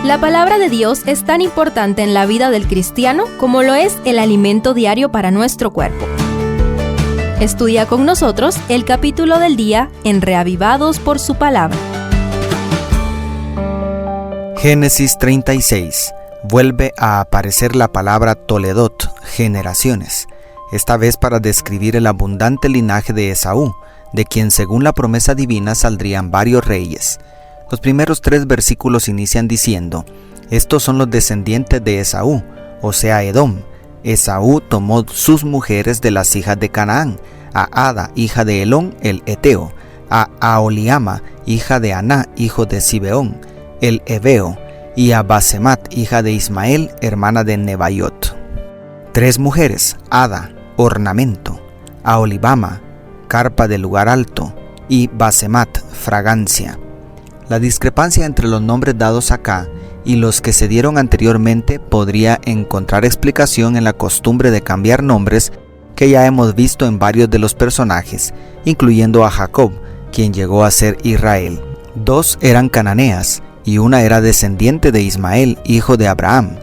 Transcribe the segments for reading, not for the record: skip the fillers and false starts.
La palabra de Dios es tan importante en la vida del cristiano como lo es el alimento diario para nuestro cuerpo. Estudia con nosotros el capítulo del día en Reavivados por su palabra. Génesis 36. Vuelve a aparecer la palabra Toledot, generaciones, esta vez para describir el abundante linaje de Esaú, de quien según la promesa divina saldrían varios reyes. Los primeros 3 versículos inician diciendo: estos son los descendientes de Esaú, o sea Edom. Esaú tomó sus mujeres de las hijas de Canaán, a Ada, hija de Elón, el Eteo, a Aholiama, hija de Aná, hijo de Zibeón, el Heveo, y a Basemat, hija de Ismael, hermana de Nebaiot. 3 mujeres: Ada, ornamento; Aholibama, carpa de lugar alto; y Basemat, fragancia. La discrepancia entre los nombres dados acá y los que se dieron anteriormente podría encontrar explicación en la costumbre de cambiar nombres que ya hemos visto en varios de los personajes, incluyendo a Jacob, quien llegó a ser Israel. 2 eran cananeas, y una era descendiente de Ismael, hijo de Abraham.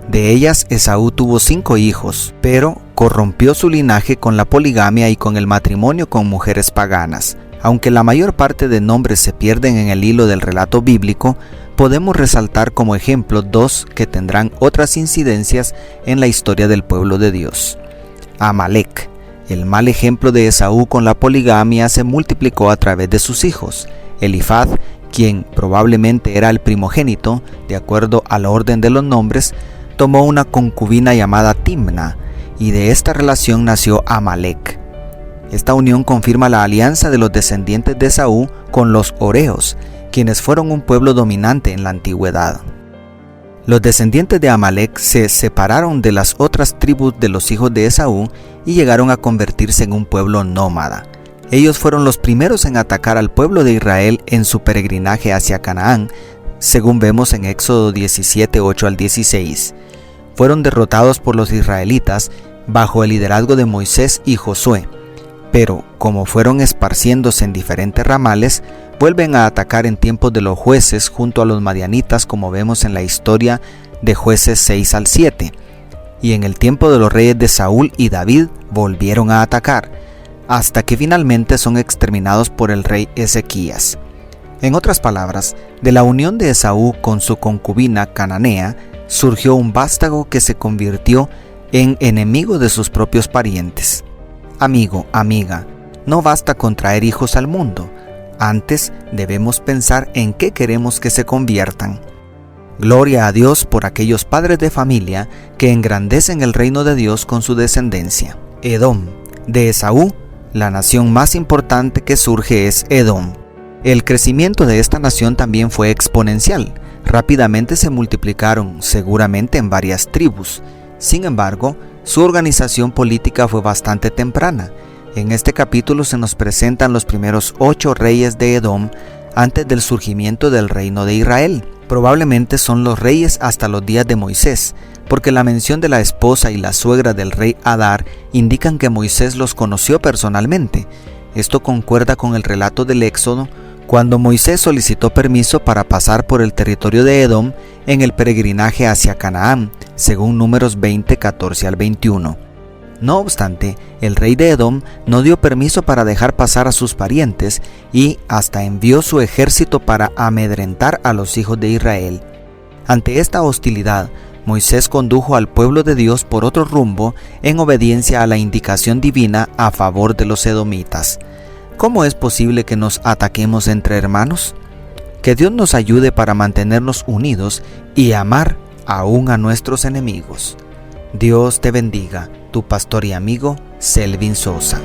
De ellas Esaú tuvo 5 hijos, pero corrompió su linaje con la poligamia y con el matrimonio con mujeres paganas. Aunque la mayor parte de nombres se pierden en el hilo del relato bíblico, podemos resaltar como ejemplo 2 que tendrán otras incidencias en la historia del pueblo de Dios. Amalek. El mal ejemplo de Esaú con la poligamia se multiplicó a través de sus hijos. Elifaz, quien probablemente era el primogénito, de acuerdo al orden de los nombres, tomó una concubina llamada Timna, y de esta relación nació Amalek. Esta unión confirma la alianza de los descendientes de Esaú con los Horeos, quienes fueron un pueblo dominante en la antigüedad. Los descendientes de Amalek se separaron de las otras tribus de los hijos de Esaú y llegaron a convertirse en un pueblo nómada. Ellos fueron los primeros en atacar al pueblo de Israel en su peregrinaje hacia Canaán, según vemos en Éxodo 17, 8 al 16. Fueron derrotados por los israelitas bajo el liderazgo de Moisés y Josué. Pero, como fueron esparciéndose en diferentes ramales, vuelven a atacar en tiempos de los jueces junto a los madianitas, como vemos en la historia de Jueces 6 al 7. Y en el tiempo de los reyes de Saúl y David volvieron a atacar, hasta que finalmente son exterminados por el rey Ezequías. En otras palabras, de la unión de Esaú con su concubina cananea, surgió un vástago que se convirtió en enemigo de sus propios parientes. Amigo, amiga, no basta con traer hijos al mundo, antes debemos pensar en qué queremos que se conviertan. Gloria a Dios por aquellos padres de familia que engrandecen el reino de Dios con su descendencia. Edom. De Esaú, la nación más importante que surge es Edom. El crecimiento de esta nación también fue exponencial. Rápidamente se multiplicaron, seguramente en varias tribus. Sin embargo, su organización política fue bastante temprana. En este capítulo se nos presentan los primeros 8 reyes de Edom antes del surgimiento del reino de Israel. Probablemente son los reyes hasta los días de Moisés, porque la mención de la esposa y la suegra del rey Adar indican que Moisés los conoció personalmente. Esto concuerda con el relato del Éxodo, cuando Moisés solicitó permiso para pasar por el territorio de Edom en el peregrinaje hacia Canaán, según Números 20, 14 al 21. No obstante, el rey de Edom no dio permiso para dejar pasar a sus parientes y hasta envió su ejército para amedrentar a los hijos de Israel. Ante esta hostilidad, Moisés condujo al pueblo de Dios por otro rumbo en obediencia a la indicación divina a favor de los edomitas. ¿Cómo es posible que nos ataquemos entre hermanos? Que Dios nos ayude para mantenernos unidos y amar aún a nuestros enemigos. Dios te bendiga, tu pastor y amigo Selvin Sosa.